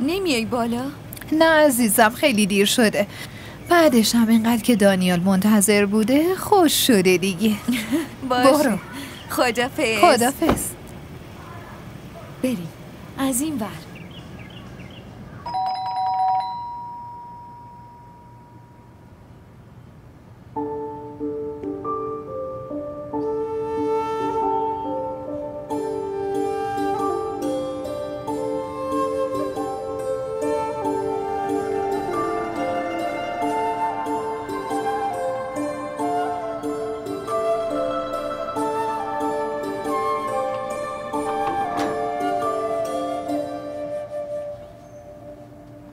نمیای بالا؟ نه عزیزم، خیلی دیر شده. بعدش هم اینقدر که دانیال منتظر بوده خوش شده دیگه. باشه. برو. خدافظ. خدافظ. بریم از این ور.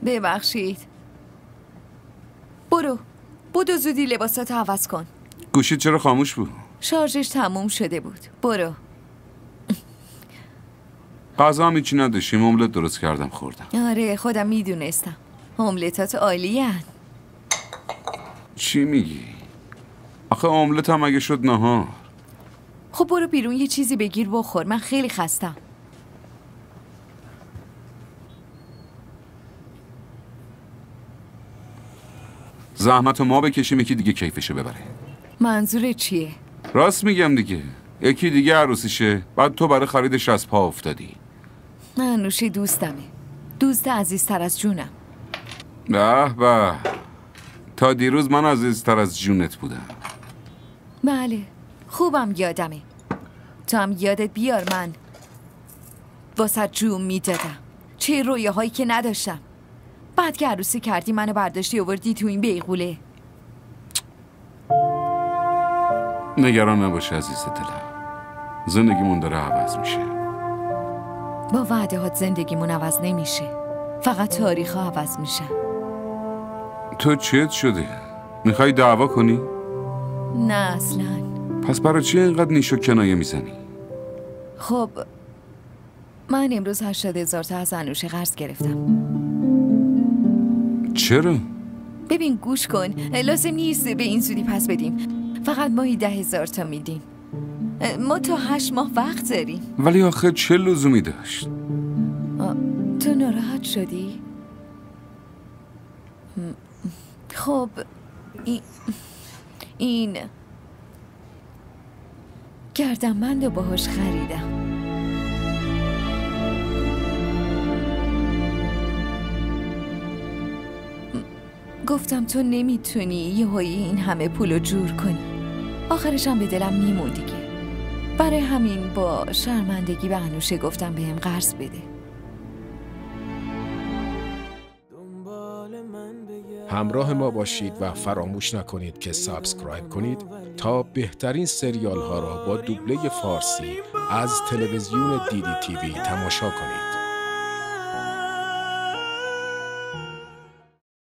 ببخشید. برو زودی لباساتو عوض کن. گوشیت چرا خاموش بود؟ شارژش تموم شده بود. برو. غذا هم هیچی نداشتیم، املت درست کردم خوردم. آره خودم میدونستم. املتات عالیه. چی میگی؟ آخه املت هم اگه شد نهار. خب برو بیرون یه چیزی بگیر بخور، من خیلی خستم. زحمت ما بکشیم یکی دیگه کیفشو ببره. منظور چیه؟ راست میگم دیگه، یکی دیگه عروسیشه، بعد تو برای خریدش از پا افتادی. انوشی دوستمه، دوست عزیزتر از جونم. به به، تا دیروز من عزیزتر از جونت بودم. بله خوبم یادمه. تو هم یادت بیار من واسه جون میدادم، چه رویاهایی که نداشتم. بعد که عروسی کردی منو برداشتی آوردی تو این بیغوله. نگران نباش عزیز دلم، زندگیمون داره عوض میشه. با وعده هات زندگیمون عوض نمیشه، فقط تاریخ ها عوض میشه. تو چیت شده؟ میخوای دعوا کنی؟ نه اصلا. پس برای چی اینقدر نیش و کنایه میزنی؟ خب من امروز 80,000 تا از انوشه قرض گرفتم. چرا؟ ببین گوش کن، لازم نیست به این زودی پس بدیم، فقط ماهی 10,000 تا میدیم. ما تا 8 ماه وقت داریم. ولی آخه چه لزومی داشت؟ تو ناراحت شدی؟ خب این گردنبند رو باهاش خریدم. گفتم تو نمیتونی یهویی این همه پولو جور کنی، آخرش هم به دلم میمون دیگه. برای همین با شرمندگی به انوشه گفتم بهم قرض بده. همراه ما باشید و فراموش نکنید که سابسکرایب کنید تا بهترین سریال ها را با دوبله فارسی از تلویزیون دیدی تیوی تماشا کنید.